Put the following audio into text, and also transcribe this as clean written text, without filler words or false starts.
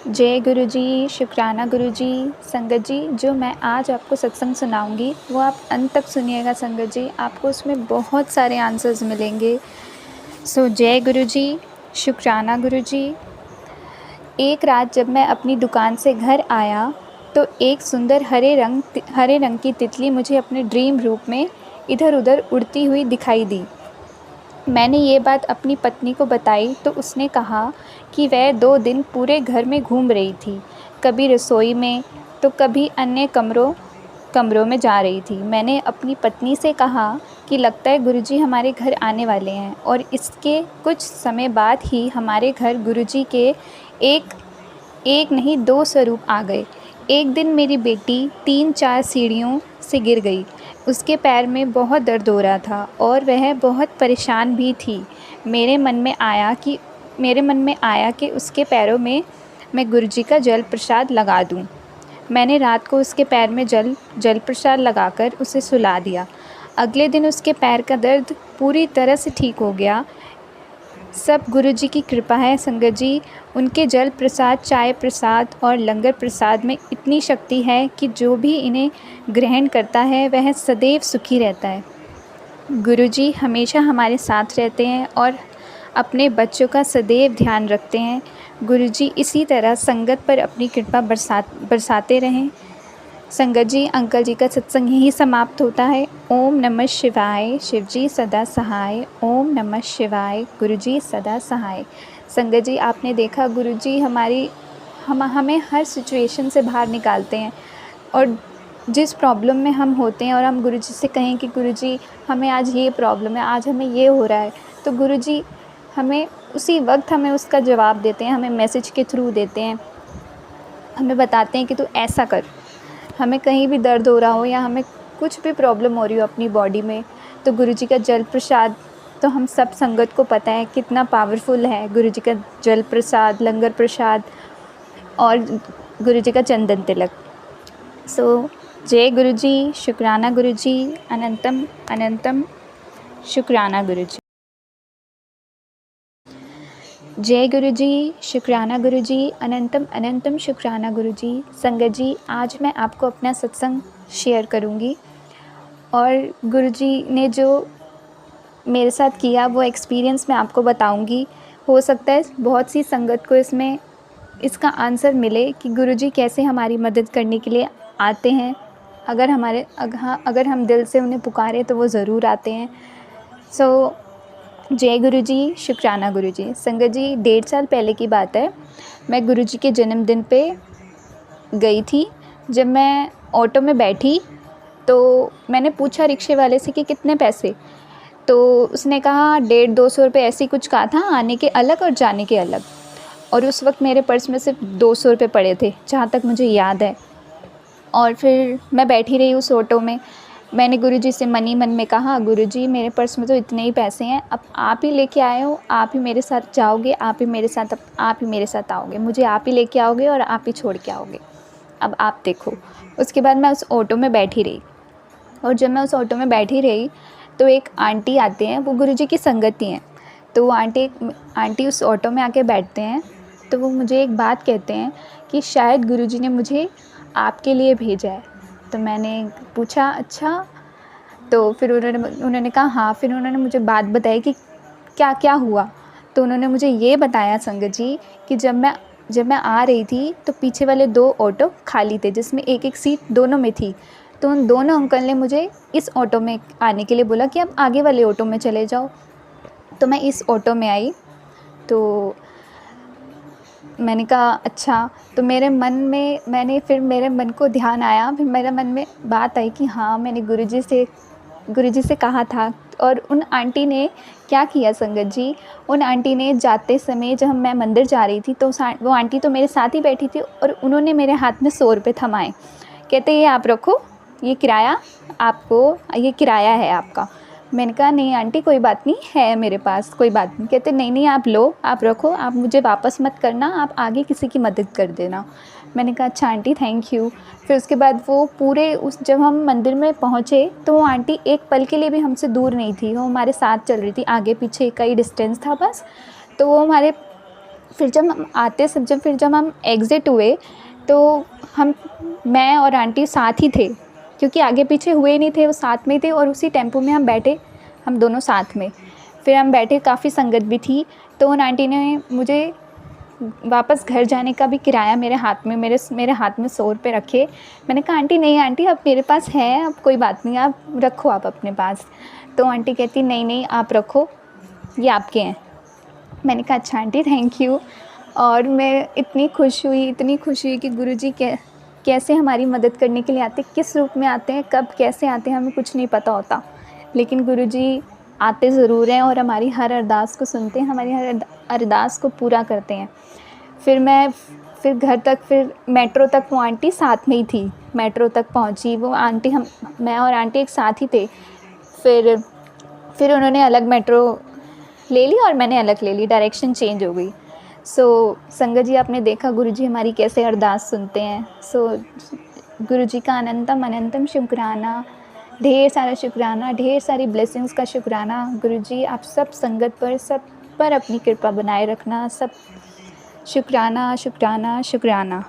जय गुरु जी, शुक्राना गुरु जी। संगत जी, जो मैं आज आपको सत्संग सुनाऊंगी वो आप अंत तक सुनिएगा संगत जी, आपको उसमें बहुत सारे आंसर्स मिलेंगे। सो जय गुरु जी, शुक्राना गुरु जी। एक रात जब मैं अपनी दुकान से घर आया तो एक सुंदर हरे रंग की तितली मुझे अपने ड्रीम रूप में इधर उधर उड़ती हुई दिखाई दी। मैंने ये बात अपनी पत्नी को बताई तो उसने कहा कि वह 2 दिन पूरे घर में घूम रही थी, कभी रसोई में तो कभी अन्य कमरों में जा रही थी। मैंने अपनी पत्नी से कहा कि लगता है गुरुजी हमारे घर आने वाले हैं, और इसके कुछ समय बाद ही हमारे घर गुरुजी के एक एक नहीं 2 स्वरूप आ गए। एक दिन मेरी बेटी 3-4 सीढ़ियों से गिर गई। उसके पैर में बहुत दर्द हो रहा था और वह बहुत परेशान भी थी। मेरे मन में आया कि उसके पैरों में मैं गुरुजी का जल प्रसाद लगा दूं। मैंने रात को उसके पैर में जल प्रसाद लगाकर उसे सुला दिया। अगले दिन उसके पैर का दर्द पूरी तरह से ठीक हो गया। सब गुरुजी की कृपा है संगत जी। उनके जल प्रसाद, चाय प्रसाद और लंगर प्रसाद में इतनी शक्ति है कि जो भी इन्हें ग्रहण करता है वह सदैव सुखी रहता है। गुरुजी हमेशा हमारे साथ रहते हैं और अपने बच्चों का सदैव ध्यान रखते हैं। गुरुजी इसी तरह संगत पर अपनी कृपा बरसाते रहें। संगत जी, अंकल जी का सत्संग यही समाप्त होता है। ओम नमः शिवाय। शिव जी सदा सहाय। ओम नमः शिवाय। गुरु जी सदा सहाय। संगत जी, आपने देखा गुरुजी हमें हर सिचुएशन से बाहर निकालते हैं, और जिस प्रॉब्लम में हम होते हैं और हम गुरुजी से कहें कि गुरुजी हमें आज ये प्रॉब्लम है, आज हमें ये हो रहा है, तो गुरुजी हमें उसी वक्त हमें उसका जवाब देते हैं, हमें मैसेज के थ्रू देते हैं, हमें बताते हैं कि तू ऐसा कर। हमें कहीं भी दर्द हो रहा हो या हमें कुछ भी प्रॉब्लम हो रही हो अपनी बॉडी में, तो गुरुजी का जल प्रसाद, तो हम सब संगत को पता है कितना पावरफुल है गुरुजी का जल प्रसाद, लंगर प्रसाद और गुरुजी का चंदन तिलक। सो जय गुरुजी, शुक्राना गुरुजी, अनंतम अनंतम शुक्राना गुरुजी। जय गुरुजी, शुक्राना गुरुजी, अनंतम अनंतम शुक्राना गुरुजी। संगत जी, आज मैं आपको अपना सत्संग शेयर करूंगी और गुरुजी ने जो मेरे साथ किया वो एक्सपीरियंस मैं आपको बताऊंगी। हो सकता है बहुत सी संगत को इसमें इसका आंसर मिले कि गुरुजी कैसे हमारी मदद करने के लिए आते हैं। अगर हम दिल से उन्हें पुकारें तो वो ज़रूर आते हैं। सो जय गुरुजी, शुक्राना गुरुजी। संगत जी, 1.5 साल पहले की बात है। मैं गुरुजी के जन्मदिन पे गई थी। जब मैं ऑटो में बैठी तो मैंने पूछा रिक्शे वाले से कि कितने पैसे, तो उसने कहा 150-200 रुपये ऐसे ही कुछ कहा था, आने के अलग और जाने के अलग। और उस वक्त मेरे पर्स में सिर्फ 200 रुपये पड़े थे, जहाँ तक मुझे याद है। और फिर मैं बैठी रही उस ऑटो में। मैंने गुरुजी से मन ही मन में कहा, गुरुजी मेरे पर्स में तो इतने ही पैसे हैं, अब आप ही लेके आए हो, आप ही मेरे साथ जाओगे, आप ही मेरे साथ आओगे, मुझे आप ही लेके आओगे और आप ही छोड़ के आओगे, अब आप देखो। उसके बाद मैं उस ऑटो में बैठी रही, और जब मैं उस ऑटो में बैठी रही तो एक आंटी आते हैं, वो गुरुजी की संगति हैं। तो वो आंटी उस ऑटो में आके बैठते हैं, तो वो मुझे एक बात कहते हैं कि शायद गुरुजी ने मुझे आपके लिए भेजा है। तो मैंने पूछा अच्छा, तो फिर उन्होंने कहा हाँ। फिर उन्होंने मुझे बात बताई कि क्या क्या हुआ। तो उन्होंने मुझे ये बताया संगत जी कि जब मैं आ रही थी तो पीछे वाले 2 ऑटो खाली थे, जिसमें एक सीट दोनों में थी। तो उन दोनों अंकल ने मुझे इस ऑटो में आने के लिए बोला कि आप आगे वाले ऑटो में चले जाओ। तो मैं इस ऑटो में आई। तो मैंने कहा अच्छा। तो मेरे मन को ध्यान आया, फिर मेरे मन में बात आई कि हाँ, मैंने गुरुजी से कहा था। और उन आंटी ने क्या किया संगत जी, उन आंटी ने जाते समय जब मैं मंदिर जा रही थी तो वो आंटी तो मेरे साथ ही बैठी थी, और उन्होंने मेरे हाथ में 100 रुपये थमाए। कहते ये आप रखो, ये किराया है आपका। मैंने कहा नहीं आंटी, कोई बात नहीं है मेरे पास, कोई बात नहीं। कहते नहीं आप लो, आप रखो, आप मुझे वापस मत करना, आप आगे किसी की मदद कर देना। मैंने कहा अच्छा आंटी, थैंक यू। फिर उसके बाद जब हम मंदिर में पहुँचे तो वो आंटी एक पल के लिए भी हमसे दूर नहीं थी, वो हमारे साथ चल रही थी, आगे पीछे का ही डिस्टेंस था बस। तो वो फिर जब हम एग्ज़िट हुए तो मैं और आंटी साथ ही थे, क्योंकि आगे पीछे हुए नहीं थे, वो साथ में ही थे और उसी टेम्पो में हम बैठे, हम दोनों साथ में। फिर हम बैठे, काफ़ी संगत भी थी, तो उन आंटी ने मुझे वापस घर जाने का भी किराया मेरे हाथ में 100 रुपये रखे। मैंने कहा आंटी नहीं आंटी, अब मेरे पास है, अब कोई बात नहीं, आप रखो आप अपने पास। तो आंटी कहती नहीं नहीं आप रखो, ये आपके हैं। मैंने कहा अच्छा आंटी थैंक यू। और मैं इतनी खुश हुई कि गुरुजी कैसे हमारी मदद करने के लिए आते, किस रूप में आते हैं, कब कैसे आते हैं, हमें कुछ नहीं पता होता, लेकिन गुरुजी आते ज़रूर हैं और हमारी हर अरदास को सुनते हैं, हमारी हर अरदास को पूरा करते हैं। फिर घर तक, फिर मेट्रो तक वो आंटी साथ में ही थी, मेट्रो तक पहुंची वो आंटी, मैं और आंटी एक साथ ही थे। फिर उन्होंने अलग मेट्रो ले ली और मैंने अलग ले ली, डायरेक्शन चेंज हो गई। संगत जी आपने देखा गुरुजी हमारी कैसे अरदास सुनते हैं। गुरुजी का अनंतम शुक्राना, ढेर सारा शुक्राना, ढेर सारी ब्लेसिंग्स का शुक्राना। गुरुजी आप सब संगत पर, सब पर अपनी कृपा बनाए रखना। सब शुक्राना शुक्राना शुक्राना।